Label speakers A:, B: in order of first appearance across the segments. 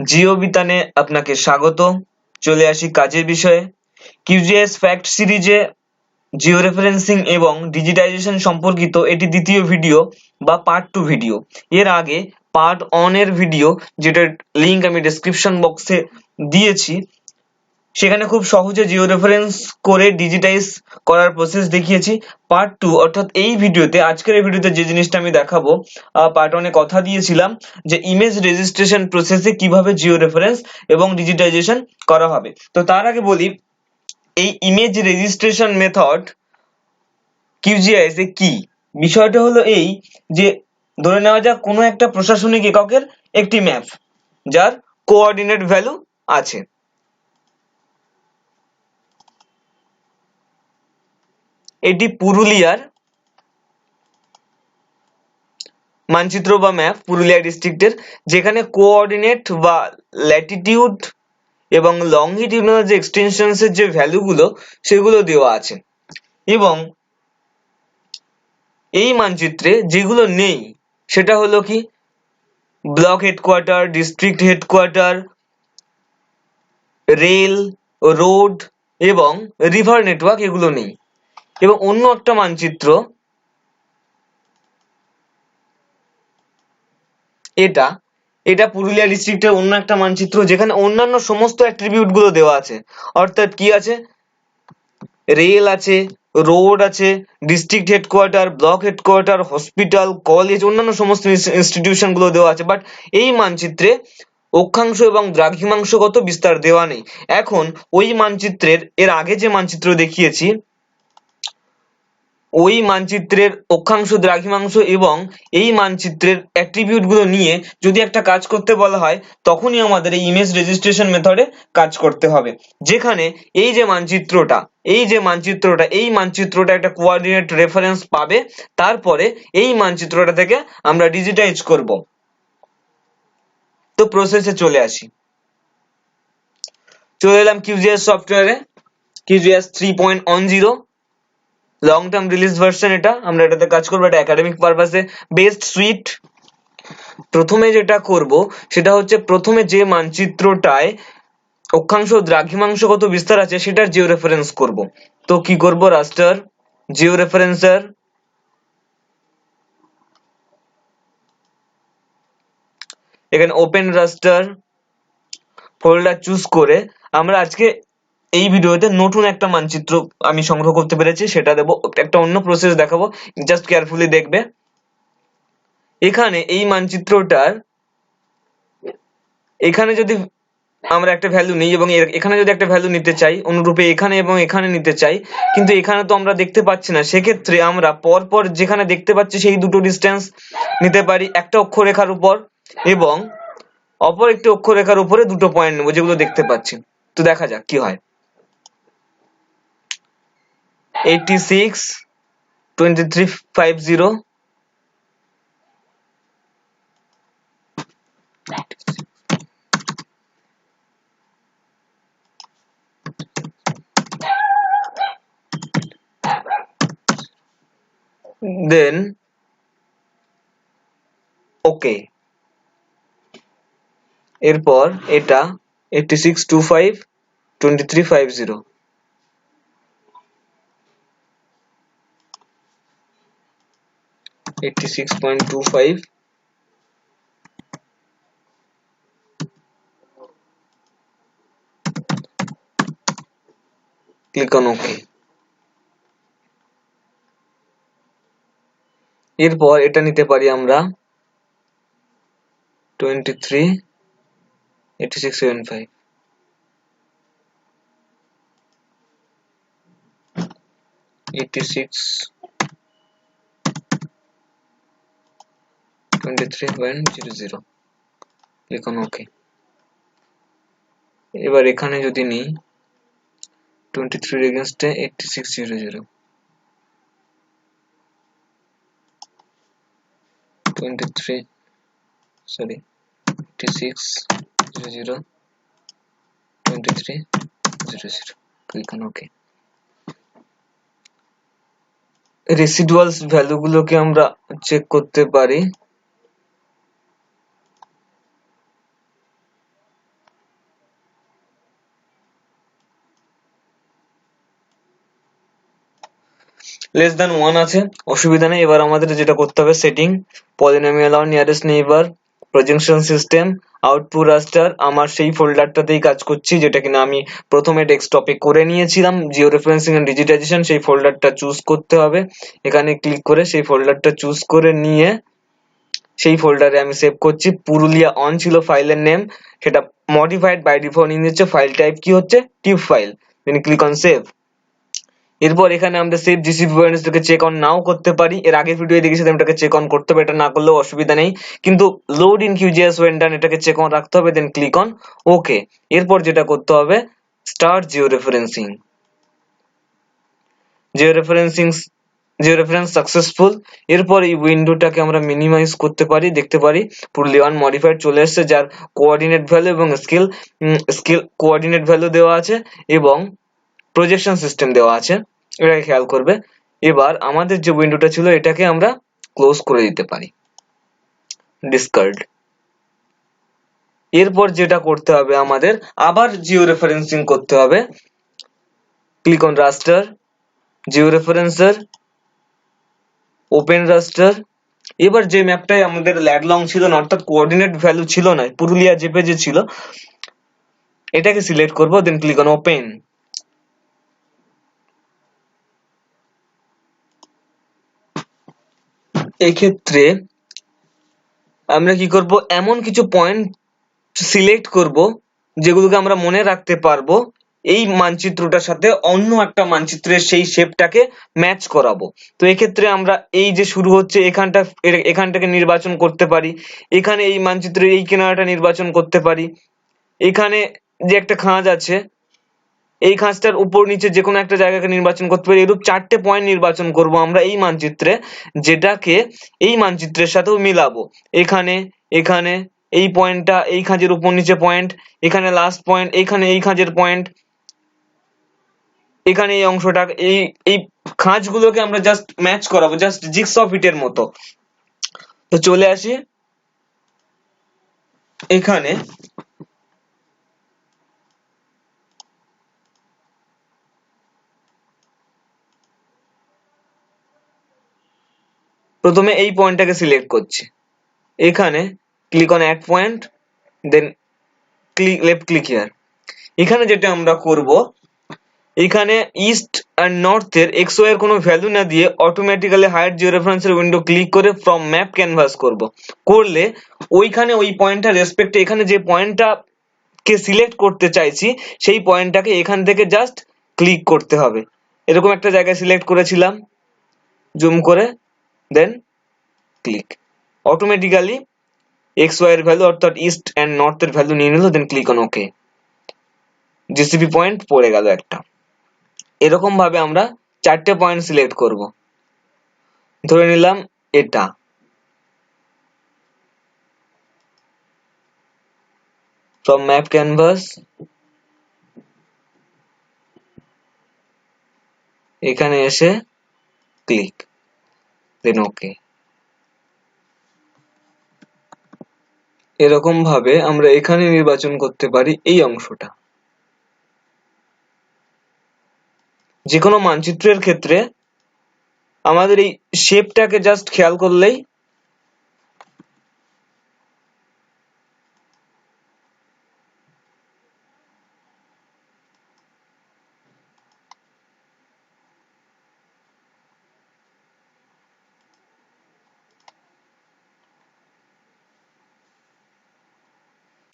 A: জিও বিতানে আপনাকে স্বাগত। চলে আসি কাজের বিষয়ে। কিউজিএস ফ্যাক্ট সিরিজে জিও রেফারেন্সিং এবং ডিজিটাইজেশন সম্পর্কিত এটি দ্বিতীয় ভিডিও বা পার্ট 2 ভিডিও। এর আগে পার্ট 1 এর ভিডিও, যেটার লিংক আমি ডেসক্রিপশন বক্সে দিয়েছি, সেখানে খুব সহজে জিও রেফারেন্স করে ডিজিটাইজ করার প্রসেস দেখিয়েছি। পার্ট 2 অর্থাৎ এই ভিডিওতে, আজকের এই ভিডিওতে যে জিনিসটা আমি দেখাবো, পার্ট 1 এ কথা দিয়েছিলাম যে ইমেজ রেজিস্ট্রেশন প্রসেসে কিভাবে জিও রেফারেন্স এবং ডিজিটাইজেশন করা হবে। তো তার আগে বলি, এই ইমেজ রেজিস্ট্রেশন মেথড কিউজিআইএস এ কি। বিষয়টা হলো এই যে, ধরে নেওয়া যাক কোনো একটা প্রশাসনিক এককের একটি ম্যাপ যার কোঅর্ডিনেট ভ্যালু আছে। এটি পুরুলিয়ার মানচিত্র বা ম্যাপ, পুরুলিয়া ডিস্ট্রিক্টের, যেখানে কোঅর্ডিনেট বা ল্যাটিটিউড এবং লংগিটিউডাল যে এক্সটেনশনস এর যে ভ্যালুগুলো, সেগুলো দেওয়া আছে। এবং এই মানচিত্রে যেগুলো নেই সেটা হলো কি, block headquarter, district headquarter, rail, road এবং রিভার নেটওয়ার্ক, এগুলো নেই। এবং অন্য একটা মানচিত্র, এটা এটা পুরুলিয়া ডিস্ট্রিক্টের অন্য একটা মানচিত্র, যেখানে অন্যান্য সমস্ত অ্যাট্রিবিউট গুলো দেওয়া আছে। অর্থাৎ কি আছে, রেল আছে, রোড আছে, district headquarter, block headquarter, hospital, college, অন্যান্য সমস্ত ইনস্টিটিউশন গুলো দেওয়া আছে। বাট এই মানচিত্রে অক্ষাংশ এবং দ্রাঘিমাংশগত বিস্তার দেওয়া নেই। এখন ওই মানচিত্রের এর আগে যে মানচিত্র দেখিয়েছি, ওই মানচিত্রের অক্ষাংশ, দ্রাঘিমাংশ এবং এই মানচিত্রের অ্যাট্রিবিউট গুলো নিয়ে যদি একটা কাজ করতে বলা হয়, তখনই আমাদের এই ইমেজ রেজিস্ট্রেশন মেথডে কাজ করতে হবে। যেখানে এই যে মানচিত্রটা, এই মানচিত্রটা একটা কোঅর্ডিনেট রেফারেন্স পাবে, তারপরে এই মানচিত্রটা থেকে আমরা ডিজিটাইজ করব। তো প্রসেসে চলে আসি। চলে এলাম কিউজিএস সফটওয়্যারে, QGS 3.10 long term release version. এটা আমরা এটাতে কাজ করবো, এটা একাডেমিক পারপাসে বেস্ট সুইট। প্রথমে যেটা করব সেটা হচ্ছে, প্রথমে যে মানচিত্রটায় অক্ষাংশ দ্রাঘিমাংশগত বিস্তার আছে সেটার জিও রেফারেন্স করব। তো কি করব, রাস্টার জিও রেফারেন্সার, এখানে ওপেন রাস্টার ফোল্ডার চুজ করে আমরা আজকে এই ভিডিওতে নতুন একটা মানচিত্র আমি সংগ্রহ করতে পেরেছি, সেটা দেবো। একটা অন্য প্রসেস দেখাবো, জাস্ট কেয়ারফুলি দেখবে। এখানে এই মানচিত্রটার এখানে যদি আমরা একটা ভ্যালু নিই এবং এখানে যদি একটা ভ্যালু নিতে চাই, অনুরূপে এখানে এবং এখানে নিতে চাই, কিন্তু এখানে তো আমরা দেখতে পাচ্ছি না, সেক্ষেত্রে আমরা পরপর যেখানে দেখতে পাচ্ছি সেই দুটো ডিস্টেন্স নিতে পারি একটা অক্ষরেখার উপর, এবং অপর একটি অক্ষরেখার উপরে দুটো পয়েন্ট নেবো যেগুলো দেখতে পাচ্ছি। তো দেখা যাক কি হয়। 86, 2350, দেন ওকে। এরপর এটা 8625, 2350, ক্লিক অন ওকে। এরপর এটা নিতে পারি আমরা 23, 8675, ক্লিক অন ওকে। এবার এখানে যদি নিই 23 এগেইনস্টে 8600, 23 sorry 8600, 2300, click on okay. Residuals value গুলোকে আমরা চেক করতে পারি। লেস দ্যান 1 আছে, অসুবিধা নেই। এবার আমাদের যেটা করতে হবে, setting, polynomial or nearest neighbour, projection system, output raster. আমার সেই ফোল্ডারটাতেই কাজ করছি, যেটা কিনা আমি প্রথমে ডেস্কটপে করে নিয়েছিলাম, জিও রেফারেন্সিং এন্ড ডিজিটাইজেশন। সেই ফোল্ডারটা চুজ করতে হবে, এখানে ক্লিক করে সেই ফোল্ডারটা চুজ করে নিয়ে সেই ফোল্ডারে আমি সেভ করছি। পুরুলিয়া অন ছিল ফাইলের নেম, সেটা মডিফাইড বাই ডিফল্ট নিয়ে নিচ্ছে। ফাইল টাইপ কি হচ্ছে, TIFF file. Then click on save. এরপর এখানে আমরা সেভ জিসিপি পয়েন্টস থেকে চেক অন নাও করতে পারি। এর আগের ভিডিও দেখেছি এটাকে চেক অন করতে হবে, এটা না করলেও অসুবিধা নেই, কিন্তু লোড ইন কিউজিএস ওয়েন ডান এটাকে চেক অন রাখতে হবে। দেন ক্লিক অন ওকে। এরপর যেটা করতে হবে, start Jio referencing. Jio referencing, Jio reference successful. এরপর এই উইন্ডোটাকে আমরা মিনিমাইজ করতে পারি, দেখতে পারি পুরুলিয়া ওয়ান মডিফাইড চলে এসেছে, যার কোঅর্ডিনেট ভ্যালু এবং স্কেল কোঅর্ডিনেট ভ্যালু দেওয়া আছে এবং প্রজেকশন সিস্টেম দেওয়া আছে, এটাকে খেয়াল করবে। এবার আমাদের যে উইন্ডোটা ছিল এটাকে আমরা ক্লোজ করে দিতে পারি, ডিসকার্ড। এরপর যেটা করতে হবে, আমাদের আবার জিও রেফারেন্সিং করতে হবে। Click on raster, georeferencer, open raster. এবার যে ম্যাপটাই আমাদের ল্যাড লং ছিল না, অর্থাৎ কোঅর্ডিনেট ভ্যালু ছিল না, পুরুলিয়া জেপে ছিল, এটাকে সিলেক্ট করব। দেন ক্লিক অন ওপেন। এক্ষেত্রে আমরা কি করব, এমন কিছু পয়েন্ট সিলেক্ট করব যেগুলোকে আমরা মনে রাখতে পারবো, এই মানচিত্রটার সাথে অন্য একটা মানচিত্রের সেই শেপটাকে ম্যাচ করাবো। তো এক্ষেত্রে আমরা এই যে শুরু হচ্ছে এখানটাকে নির্বাচন করতে পারি, এখানে এই মানচিত্রের এই কিনারাটা নির্বাচন করতে পারি, এখানে যে একটা খাঁজ আছে এই খাঁজটার উপর নিচে যে কোনো একটা জায়গাকে নির্বাচন করতে পারি। এরূপ 4টে পয়েন্ট নির্বাচন করব আমরা এই মানচিত্রে, যেটাকে এই মানচিত্রের সাথেও মিলাবো। এখানে, এখানে এই পয়েন্টটা, এই খাঁজের উপর নিচে পয়েন্ট, এখানে লাস্ট পয়েন্ট, এখানে এই খাঁজের পয়েন্ট, এখানে এই অংশটা, এই এই খাঁজগুলোকে আমরা জাস্ট ম্যাচ করাবো, জাস্ট জিগসঅ ফিটের মতো। তো চলে আসি এখানে, প্রথমে এই পয়েন্টটাকে সিলেক্ট করছি, এখানে click on add point, then left click here. এখানে যেটা আমরা করব, এখানে ইস্ট এন্ড নর্থ এর এক্স ওয়াই এর কোনো ভ্যালু না দিয়ে অটোমেটিক্যালি হাইড জিও রেফারেন্সের উইন্ডো ক্লিক করে ফ্রম ম্যাপ ক্যানভাস করব। করলে ওইখানে ওই পয়েন্টটার রেসপেক্টে এখানে যে পয়েন্টটা কে সিলেক্ট করতে চাইছি সেই পয়েন্টটাকে এখান থেকে জাস্ট ক্লিক করতে হবে। এরকম একটা জায়গায় সিলেক্ট করেছিলাম, জুম করে, then click. Automatically X Y এর ভ্যালু অর্থাৎ ইস্ট এন্ড নর্থ এর ভ্যালু নিয়ে নিল। Then click on okay. GCP point পড়ে গেল একটা। এরকম ভাবে আমরা 4টে পয়েন্ট সিলেক্ট করব। ধরে নিলাম এটা, ফ্রম ম্যাপ ক্যানভাস, এখানে এসে ক্লিক, দেন ওকে। এরকম ভাবে আমরা এখানে নির্বাচন করতে পারি এই অংশটা। যে কোনো মানচিত্রের ক্ষেত্রে আমাদের এই শেপটাকে জাস্ট খেয়াল করলেই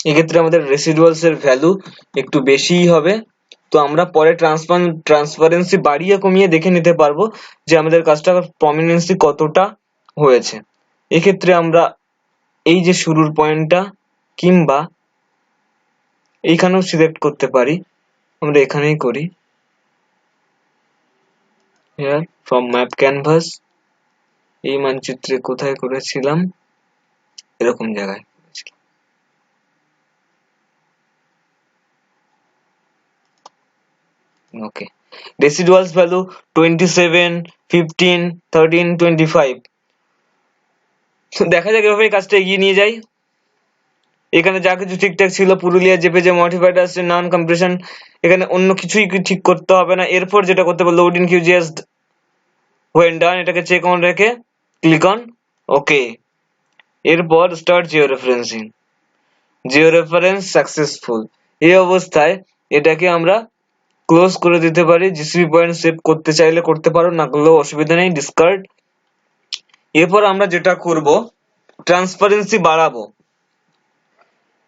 A: এক্ষেত্রে আমাদের রেসিডুয়ালস এর ভ্যালু একটু বেশিই হবে। তো আমরা পরে ট্রান্সপারেন্সি বাড়িয়ে কমিয়ে দেখে নিতে পারবো যে আমাদের কাজটার প্রমিনেন্সি কতটা হয়েছে। এক্ষেত্রে আমরা এই যে শুরুর পয়েন্টটা কিংবা এইখানেও সিলেক্ট করতে পারি, আমরা এখানেই করি, হিয়ার ফ্রম ম্যাপ ক্যানভাস। এই মানচিত্রে কোথায় করেছিলাম, এরকম জায়গায় করেছিলাম। ওকে, রেসিডুয়ালস ভ্যালু 27, 15, 13, 25। দেখা যাক এভাবে কাজটা এগিয়ে নিয়ে যাই। এখানে যা কিছু ঠিকঠাক ছিল, পুরুলিয়া জেপে যে মডিফাইড আসছে, নন কম্প্রেশন, এখানে অন্য কিছুই ঠিক করতে হবে না। এরপর যেটা করতে হবে, load in QGS when done এটাকে চেক অন রেখে ক্লিক অন ওকে। এরপর start Jio referencing. Jio reference successful. এই অবস্থায় এটাকে আমরা ক্লোজ করে দিতে পারি। জিসিপি পয়েন্ট সেভ করতে চাইলে করতে পারো, না করলেও অসুবিধা নেই, ডিসকার্ড। এরপর আমরা যেটা করব, ট্রান্সপারেন্সি বাড়াবো।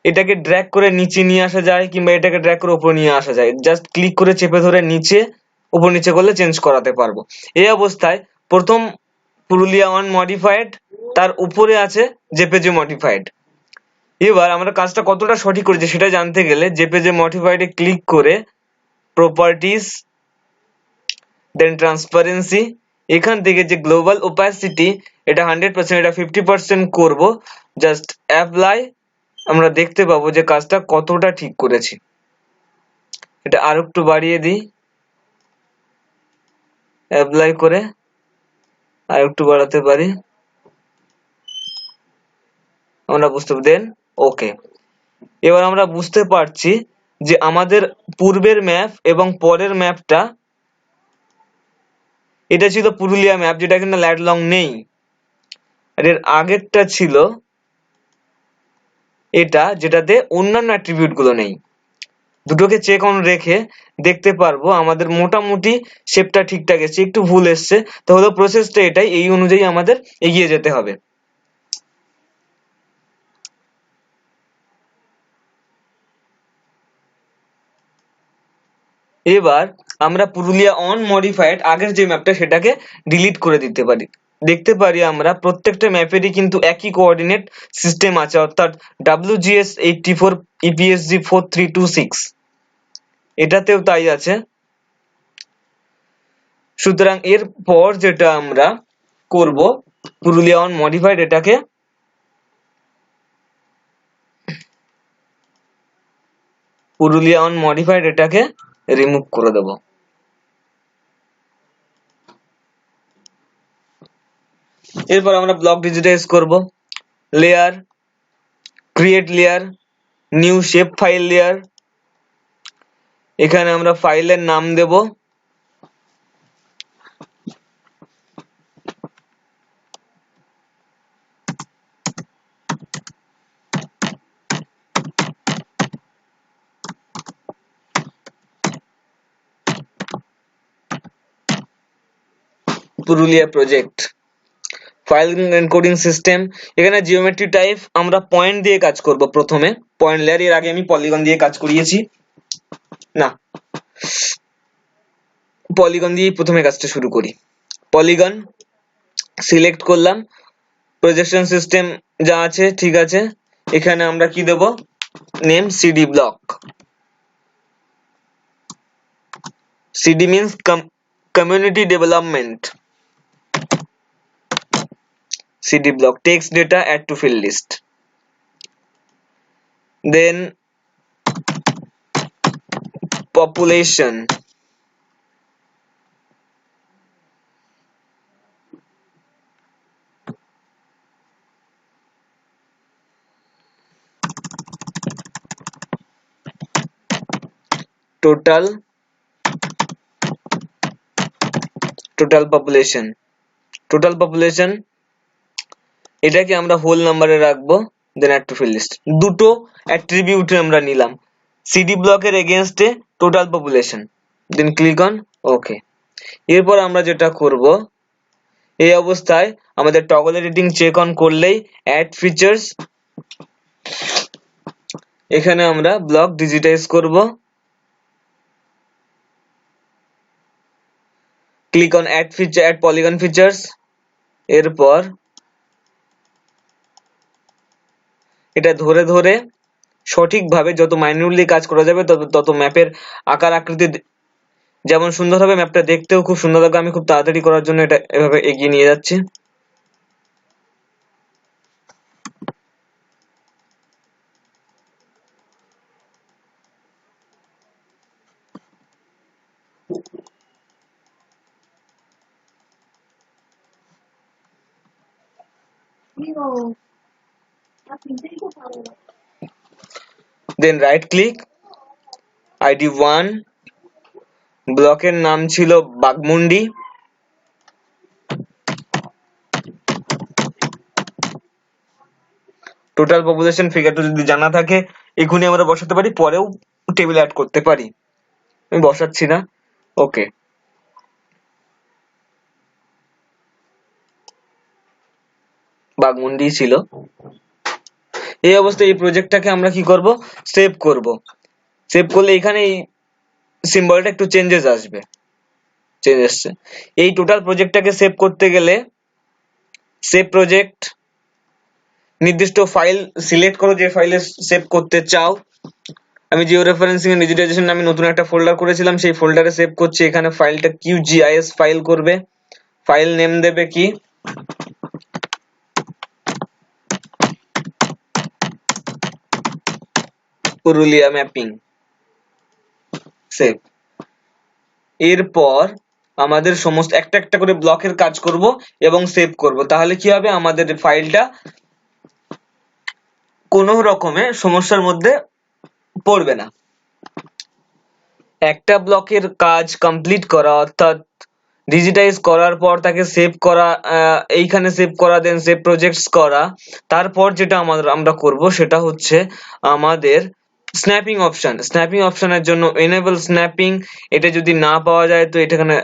A: এটাকে ড্র্যাগ করে নিচে নিয়ে আসা যায় কিংবা এটাকে ড্র্যাগ করে উপরে নিয়ে আসা যায়। জাস্ট ক্লিক করে চেপে ধরে নিচে উপর নিচে করলে চেঞ্জ করাতে পারবো। এই অবস্থায় প্রথম পুরুলিয়া ওয়ান মডিফাইড, তার উপরে আছে জেপিজি মডিফাইড। এবার আমরা কাজটা কতটা সঠিক করেছি সেটা জানতে গেলে জেপিজি মডিফাইডে ক্লিক করে প্রপার্টিজ, দেন ট্রান্সপারেন্সি, এখান থেকে যে গ্লোবাল ওপাসিটি এটা 100%, এটা 50% করব। জাস্ট অ্যাপ্লাই, আমরা দেখতে পাবো যে কাজটা কতটা ঠিক করেছি। এটা আরো একটু বাড়িয়ে দিই, অ্যাপ্লাই করে আর একটু বাড়াতে পারি, আমরা বুঝতে দেন ওকে। এবার আমরা বুঝতে পারছি যে আমাদের পূর্বের ম্যাপ এবং পরের ম্যাপটা, এটা ছিল পুরুলিয়া ম্যাপ যেটা কিন্তু ল্যাডলং নেই, আর এর আগেরটা ছিল এটা যেটাতে অন্যান্য অ্যাট্রিবিউট গুলো নেই। দুটোকে চেক অন রেখে দেখতে পারবো আমাদের মোটামুটি শেপটা ঠিকঠাক এসছে, একটু ভুল এসছে, তাহলে প্রসেসটা এটাই, এই অনুযায়ী আমাদের এগিয়ে যেতে হবে। এবার আমরা পুরুলিয়া অন মডিফাইড আগের যে ম্যাপটা সেটাকে ডিলিট করে দিতে পারি। দেখতে পারি আমরা প্রত্যেকটা ম্যাপেরই কিন্তু একই কোঅর্ডিনেট সিস্টেম আছে, অর্থাৎ WGS 84 EPSG 4326, এটাতেও তাই আছে। সুতরাং এরপর যেটা আমরা করব, পুরুলিয়া অন মডিফাইড এটাকে রিমুভ করে দেব। এরপর আমরা ব্লক ডিজিটাইজ করব। Layer, create layer, new shape file layer, এখানে আমরা ফাইলের নাম দেব Purulia project. File encoding system, এখানে জিওমেট্রি টাইপ আমরা পয়েন্ট দিয়ে কাজ করব। প্রথমে পয়েন্ট লেয়ার, এর আগে আমি পলিগন দিয়ে কাজ করিয়েছি, না পলিগন দিয়ে প্রথমে কাজটা শুরু করি। পলিগন সিলেক্ট করলাম, প্রজেকশন সিস্টেম যা আছে ঠিক আছে। এখানে আমরা কি দেব, name CD block. CD means community development, CD block, text data add to field list, then population, total population, এটাকে আমরা হোল নাম্বারে রাখবো, then add to field list. দুটো অ্যাট্রিবিউট আমরা নিলাম, সিডি ব্লকের এগেইনস্টে total population, then click on okay. এরপর আমরা যেটা করব, এই অবস্থায় আমাদের টগল এডিটিং চেক অন করলেই অ্যাড ফিচার্স, এখানে আমরা ব্লক ডিজিটাইজ করব, click on add feature, add polygon features. এরপর এটা ধরে ধরে সঠিকভাবে যত ম্যানুয়ালি কাজ করা যাবে তত ম্যাপের আকার আকৃতি যেমন সুন্দর হবে, ম্যাপটা দেখতেও খুব সুন্দর লাগবে। আমি খুব তাড়াতাড়ি করার জন্য এটা এভাবে এগিয়ে নিয়ে যাচ্ছি। দেন রাইট ক্লিক, ID 1, ব্লকের নাম ছিল বাগমুন্ডি, টোটাল পপুলেশন ফিগারটা যদি জানা থাকে এখনই আমরা বসাতে পারি, পরেও টেবিল অ্যাড করতে পারি। আমি বসাচ্ছি না। ওকে, বাঘমুন্ডি ছিল। এই অবস্থায় এই প্রজেক্টটাকে আমরা কি করব, সেভ করব। সেভ করলে এখানে এই সিম্বলটা একটু চেঞ্জেস আসবে, চেঞ্জ আসছে। এই টোটাল প্রজেক্টটাকে সেভ করতে গেলে সেভ প্রজেক্ট, নির্দিষ্ট ফাইল সিলেক্ট করো যে ফাইলে সেভ করতে চাও। আমি জিও রেফারেন্সিং এন্ড ডিজিটাইজেশন নামে নতুন একটা ফোল্ডার করেছিলাম, সেই ফোল্ডারে সেভ করছি। এখানে ফাইলটা QGIS ফাইল করবে, ফাইল নেম দেবে কি পুরুলিয়া ম্যাপিং, সেভ। এরপর আমাদের সমস্ত একটা একটা করে ব্লকের কাজ করব এবং সেভ করব। তাহলে কি হবে, আমাদের ফাইলটা কোনো রকমের সমস্যার মধ্যে পড়বে না। একটা ব্লকের কাজ কমপ্লিট করা অর্থাৎ ডিজিটাইজ করার পর তাকে সেভ করা, এইখানে সেভ করা, দেন সেভ প্রজেক্টস করা। তারপর যেটা আমরা করব সেটা হচ্ছে আমাদের স্ন্যাপিং অপশন। স্ন্যাপিং অপশনের জন্য এনেবল স্ন্যাপিং, এটা যদি না পাওয়া যায় তো এখানে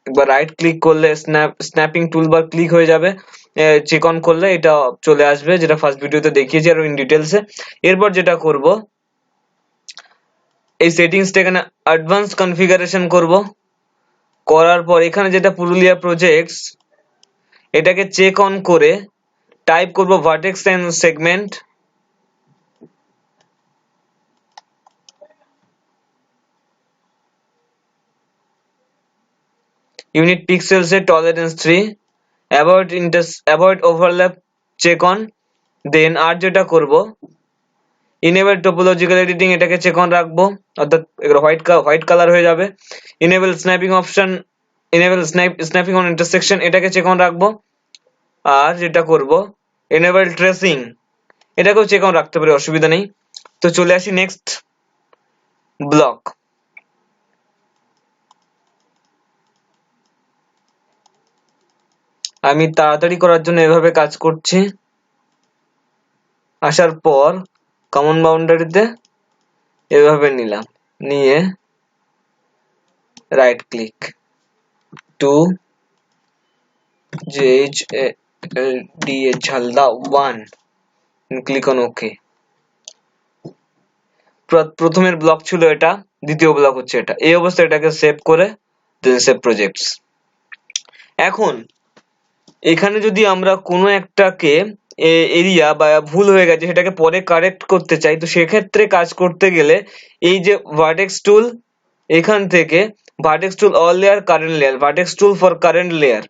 A: একবার রাইট ক্লিক করলে স্ন্যাপিং টুলবার ক্লিক হয়ে যাবে, চেক অন করলে এটা চলে আসবে, যেটা ফার্স্ট ভিডিওতে দেখিয়েছি আরো ইন ডিটেলসে। এরপর যেটা করব, এই সেটিংসটা এখানে অ্যাডভান্স কনফিগারেশন করব। করার পর এখানে যেটা পুরুলিয়া প্রজেক্টস, এটাকে চেক অন করে টাইপ করব vertex and segment, unit pixels এর tolerance 3, avoid overlap check on. Then আর যেটা করব, ইনেবল টোপোলজিক্যাল এডিটিং, এটাকে চেক অন রাখবো, অর্থাৎ এগুলো হোয়াইট কালার হয়ে যাবে। Enable snapping option, enable snapping on intersection, এটাকে চেক অন রাখবো। আর যেটা করব, এনেবল ট্রেসিং, এটাকেও চেক অন রাখতে পারি, অসুবিধা নেই। তো চলে আসি নেক্সট ব্লক। আমি তাড়াতাড়ি করার জন্য এভাবে কাজ করছি। আসার পর কমন বাউন্ডারিতে এভাবে নিলাম, নিয়ে right click to Jhalda 1, click on ওকে। প্রথমের ব্লক ছিল এটা, দ্বিতীয় ব্লক হচ্ছে এটা। এই অবস্থায় এটাকে সেভ করে দেন সেভ প্রজেক্টস। এখন এখানে যদি আমরা কোনো একটাকে এরিয়া বা ভুল হয়ে গেছে সেটাকে পরে কারেক্ট করতে চাই, তো সেক্ষেত্রে কাজ করতে গেলে এই যে ভার্টেক্স টুল, এখান থেকে vertex tool all layer, current layer, vertex tool for current layer,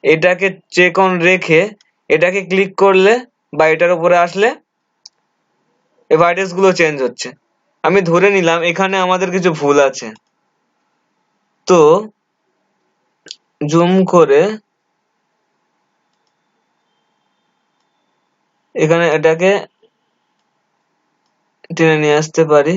A: এটাকে চেক অন রেখে এটাকে ক্লিক করলে বা এটার উপরে আসলে এই ভার্টেক্স গুলো চেঞ্জ হচ্ছে। আমি ধরে নিলাম এখানে আমাদের কিছু ভুল আছে, তো জুম করে এখানে এটাকে টেনে নিয়ে আসতে পারি।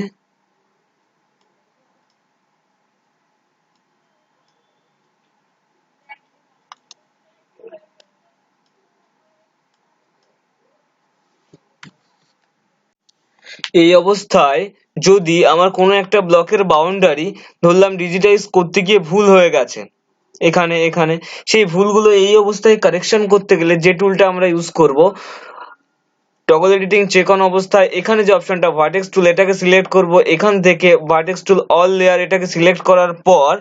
A: এই অবস্থায় যদি আমার কোনো একটা ব্লকের বাউন্ডারি ধরলাম ডিজিটাইজ করতে গিয়ে ভুল হয়ে গেছে, এখানে এখানে সেই ভুলগুলো এই অবস্থায় কারেকশন করতে গেলে যে টুলটা আমরা ইউজ করব, টগল এডিটিং চেক অন অবস্থায় এখানে যে অপশনটা ভার্টেক্স টুল, এটাকে সিলেক্ট করব। এখান থেকে ভার্টেক্স টুল অল লেয়ার, এটাকে সিলেক্ট করার পর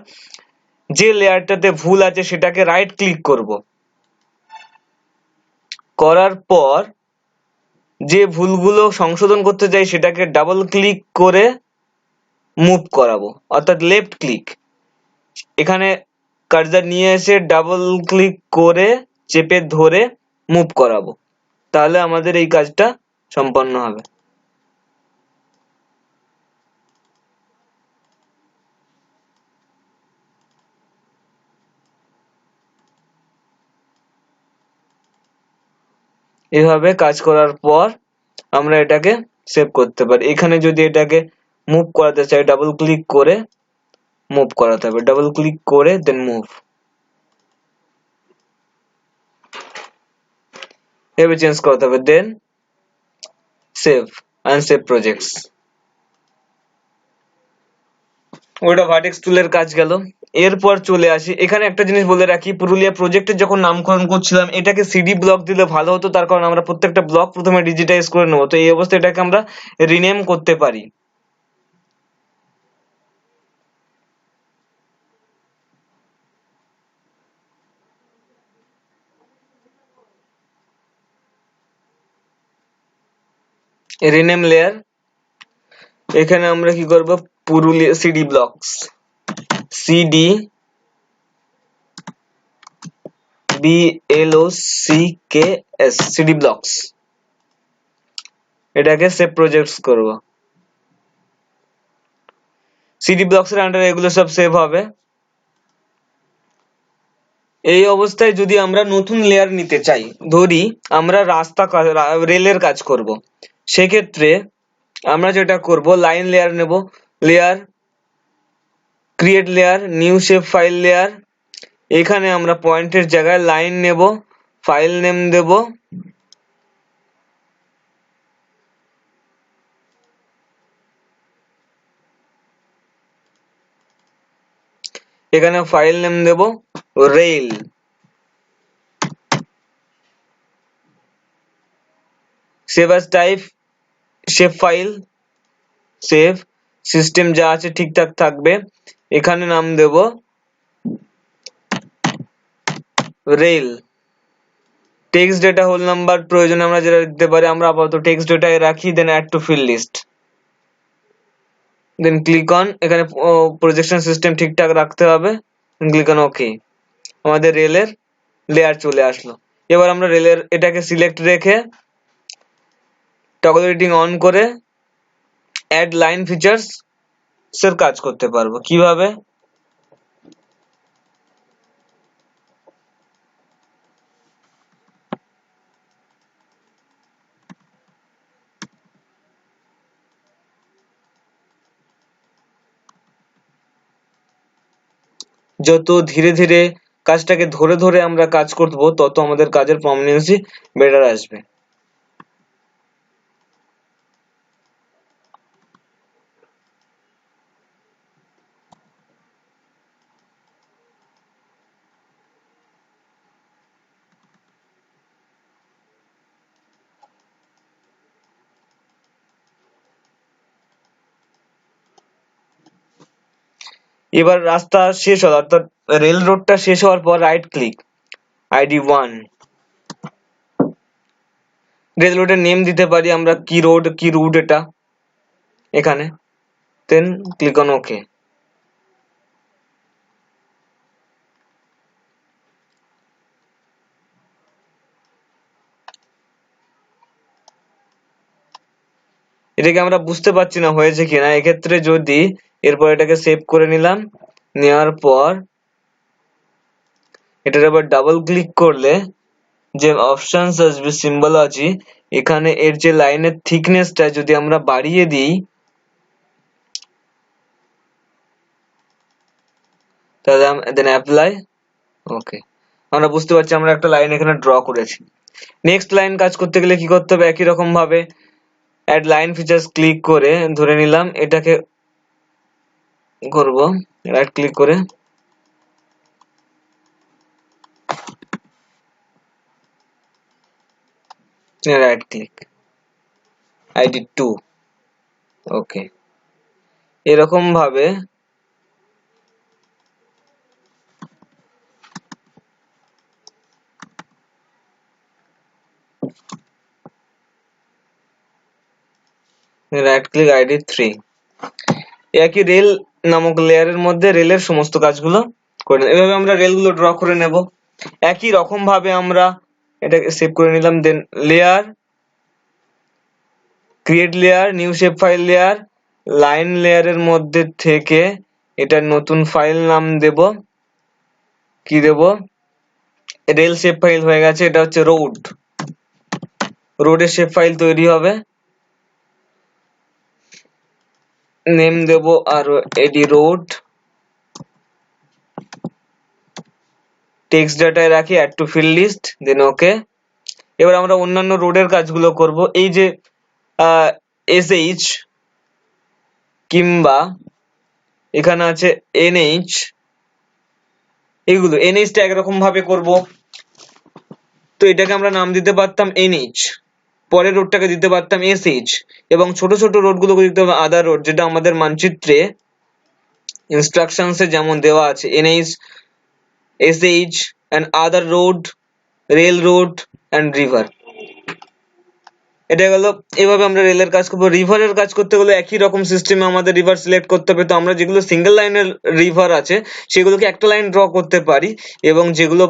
A: যে লেয়ারটাতে ভুল আছে সেটাকে রাইট ক্লিক করব। করার পর যে ভুলগুলো সংশোধন করতে চাই সেটাকে ডাবল ক্লিক করে মুভ করাবো, অর্থাৎ লেফট ক্লিক, এখানে কার্সার নিয়ে এসে ডাবল ক্লিক করে চেপে ধরে মুভ করাবো, তাহলে আমাদের এই কাজটা সম্পন্ন হবে। এভাবে কাজ করার পর আমরা এটাকে সেভ করতে পারি। এখানে যদি এটাকে মুভ করাতে চাই ডাবল ক্লিক করে মুভ করাতে হবে, ডাবল ক্লিক করে দেন মুভ, এভাবে চেঞ্জ করাতে হবে। দেন সেভ আনসেভ প্রজেক্টস। ওটা ভার্টেক্স টুলের কাজ গেল। এরপর চলে আসি, এখানে একটা জিনিস বলে রাখি, পুরুলিয়া প্রজেক্টের যখন নামকরণ করছিলাম এটাকে সিডি ব্লক দিলে ভালো হতো, তার কারণ আমরা প্রত্যেকটা ব্লক প্রথমে ডিজিটাইজ করে নেবো, তো এই অবস্থায় এটাকে আমরা রিনেম করতে পারি। রিনেম লেয়ার, এখানে আমরা কি করব, Purulia CD blocks, CD BLOCKS, CD blocks, এটাকে সেভ প্রজেক্টস করব। সিডি ব্লকস এর আন্ডারে এগুলো সব সেভ হবে। এই অবস্থায় যদি আমরা নতুন লেয়ার নিতে চাই, ধরি আমরা রেলের কাজ করব, সেক্ষেত্রে আমরা যেটা করব, লাইন লেয়ার নেব, layer, create layer, new shape file layer, এখানে আমরা পয়েন্টের জায়গায় লাইন নেব, ফাইল নেম দেব, এখানে ফাইল নেম দেব rail, save as type shape file, save, system যা আছে ঠিকঠাক থাকবে, এখানে নাম দেব rail, text data whole number প্রয়োজনে আমরা যেটা দিতে পারি, আমরা আপাতত টেক্সট ডেটায় রাখি, then add to field list, then click on, এখানে প্রজেকশন সিস্টেম ঠিকঠাক রাখতে হবে, ক্লিক অন ওকে, আমাদের রেলের লেয়ার চলে আসলো। এবার আমরা রেলের এটাকে সিলেক্ট রেখে টগল এডিটিং অন করে অ্যাড লাইন ফিচার্স এর কাজ করতে পারবো। কিভাবে, যত ধীরে ধীরে কাজটাকে ধরে ধরে আমরা কাজ করব, তত আমাদের কাজের প্রমিনেন্সি বেটার আসবে। এবার রাস্তা শেষ হলো, অর্থাৎ রেল রোডটা শেষ হওয়ার পর রাইট ক্লিক, ID1, রেল রোডের নেম দিতে পারি আমরা, কি রোড, কি রুট এটা, এখানে, দেন ক্লিক অন ওকে। এটাকে আমরা বুঝতে পারছি না হয়েছে কিনা, এক্ষেত্রে যদি এরপর এটাকে সেভ করে নিলাম, নেওয়ার পর এটার আবার ডাবল ক্লিক করলে যে অপশনস আসবে, সিম্বলজি, এখানে এর যে লাইনের থিকনেসটা যদি আমরা বাড়িয়ে দিই, তাহলে দেন অ্যাপ্লাই, ওকে, আমরা বুঝতে পারছি আমরা একটা লাইন এখানে ড্র করেছি। নেক্সট লাইন কাজ করতে গেলে কি করতে হবে, একই রকম ভাবে অ্যাড লাইন ফিচার্স ক্লিক করে ধরে নিলাম, এটাকে করব, রাইট ক্লিক করে রাইট ক্লিক, ID2, ওকে, এরকম ভাবে রাইট ক্লিক, ID3, একই রেল নামক লেয়ারের মধ্যে রেলের সমস্ত কাজগুলো করে নেব। এভাবে আমরা রেলগুলো ড্র করে নেব। একই রকম ভাবে আমরা এটাকে সেভ করে নিলাম, then layer, create layer, new shape file layer, line লেয়ারের মধ্যে থেকে এটার নতুন ফাইল নাম দেব, কি দেব, রেল শেপ ফাইল হয়ে গেছে, এটা হচ্ছে রোড, রোডের শেপ ফাইল তৈরি হবে, নেম দেব আর এডি রোড, টেক্সট ডাটায় রাখি, অ্যাড টু ফিল্ড লিস্ট, দেন ওকে। এবার আমরা অন্যান্য রোডের কাজগুলো করব। এই যে SH কিংবা এখানে আছে NH, এগুলো NH টা একরকম ভাবে করব, তো এটাকে আমরা নাম দিতে পারতাম NH, পরের রোডটাকে দিতে পারতাম SH, এবং ছোট ছোট রোডগুলোকে দিতে হবে আদার রোড, যেটা আমাদের মানচিত্রে ইনস্ট্রাকশনসে যেমন দেওয়া আছে NH, SH and other road, railroad and river। এটা গেল, এভাবে আমরা রেলের কাজ করবো। রিভারের কাজ করতে গেলে একই রকম সিস্টেমে আমাদের রিভার সিলেক্ট করতে হবে। তো আমরা যেগুলো সিঙ্গেল লাইনের রিভার আছে সেগুলোকে একটা লাইন ড্র করতে পারি, এবং যেগুলো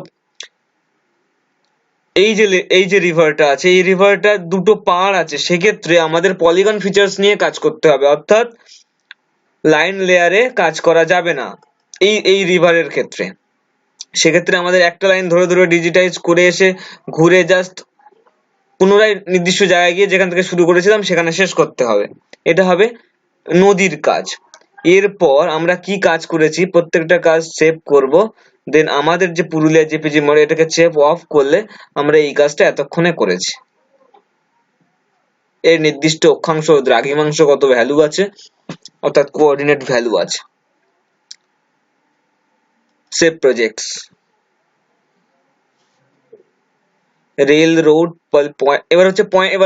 A: এই যে রিভারটা আছে, এই রিভারটা দুটো পাড় আছে, সেক্ষেত্রে আমাদের পলিগন ফিচার্স নিয়ে কাজ করতে হবে, অর্থাৎ লাইন লেয়ারে কাজ করা যাবে না এই রিভারের ক্ষেত্রে। সেক্ষেত্রে আমাদের একটা লাইন ধরে ধরে ডিজিটাইজ করে এসে ঘুরে জাস্ট পুনরায় নির্দিষ্ট জায়গায় গিয়ে যেখান থেকে শুরু করেছিলাম সেখানে শেষ করতে হবে। এটা হবে নদীর কাজ। এরপর আমরা কি কাজ করেছি প্রত্যেকটা কাজ সেভ করব, দেন আমাদের যে পুরুলিয়া জেপিজি মোড়, এটাকে সেভ অফ করলে আমরা এই কাজটা এতক্ষণে করেছি। এর নির্দিষ্ট অক্ষাংশ দ্রাঘিমাংশ কত ভ্যালু আছে, অর্থাৎ কোঅর্ডিনেট ভ্যালু আছে। সেভ প্রজেক্টস, রেল রোড, এবার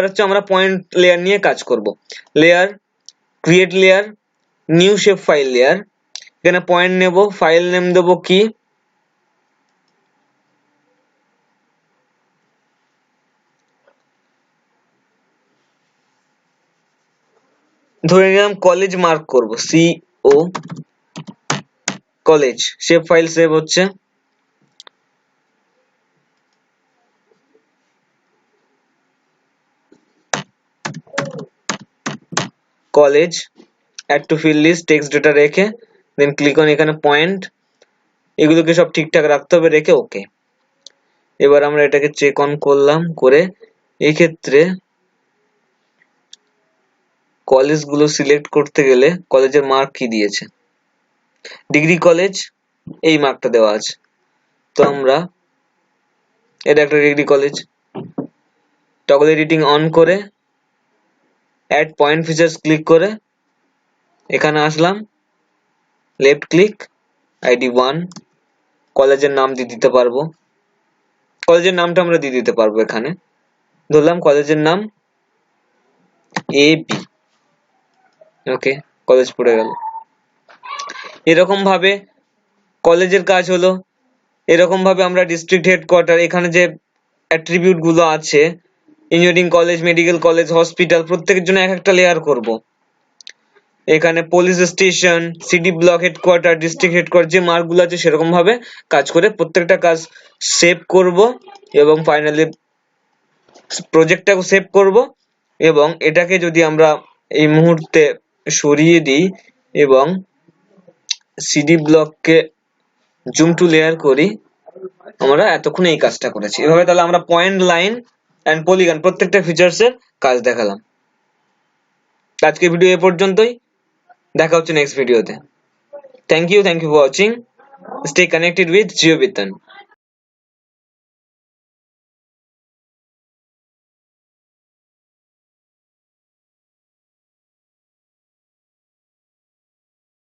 A: হচ্ছে আমরা পয়েন্ট লেয়ার নিয়ে কাজ করব। Layer, create layer, new shape file layer, এখানে পয়েন্ট নেব, ফাইল নেম দেবো কি, ধরে নিলাম কলেজ মার্ক করব, CO college. Shape file save হচ্ছে, college, add to field list, text data রেখে দেন ক্লিক অন এখানে পয়েন্ট, এগুলোকে সব ঠিকঠাক রাখতে হবে, রেখে ওকে। এবার আমরা এটাকে চেক অন করলাম, করে এই ক্ষেত্রে কলেজগুলো সিলেক্ট করতে গেলে কলেজের মার্ক কি দিয়েছে, ডিগ্রি কলেজ, এই মার্কটা দেওয়া আছে, তো আমরা এটা একটা degree college. Toggle editing on করে অ্যাড পয়েন্ট ফিচার্স ক্লিক করে এখানে আসলাম, লেফট ক্লিক, ID 1, কলেজের নাম দিয়ে দিতে পারবো, কলেজের নামটা আমরা দিয়ে দিতে পারবো, এখানে ধরলাম কলেজের নাম AB, ওকে, কলেজ পড়ে গেল। এরকম ভাবে কলেজের কাজ হলো। এরকম ভাবে আমরা ডিস্ট্রিক্ট হেডকোয়ার্টার, এখানে যে অ্যাট্রিবিউট গুলো আছে, engineering college, medical college, hospital, প্রত্যেকের জন্য এক একটা লেয়ার করব। এখানে police station, city block headquarter, district headquarter, যে মার্ক গুলো আছে সেরকম ভাবে কাজ করে প্রত্যেকটা কাজ সেভ করব, এবং ফাইনালি প্রজেক্টটাকে সেভ করব। এবং এটাকে যদি আমরা এই মুহূর্তে সরিয়ে দিই এবং সিডি ব্লককে জুম টু লেয়ার করি, আমরা এতক্ষণ এই কাজটা করেছি। এভাবে তাহলে আমরা পয়েন্ট, লাইন এন্ড পলিগন প্রত্যেকটা ফিচার্সের কাজ দেখালাম। আজকের ভিডিও এ পর্যন্তই, দেখা হচ্ছে নেক্সট ভিডিওতে। Thank you for watching. Stay connected with জিওবিতান।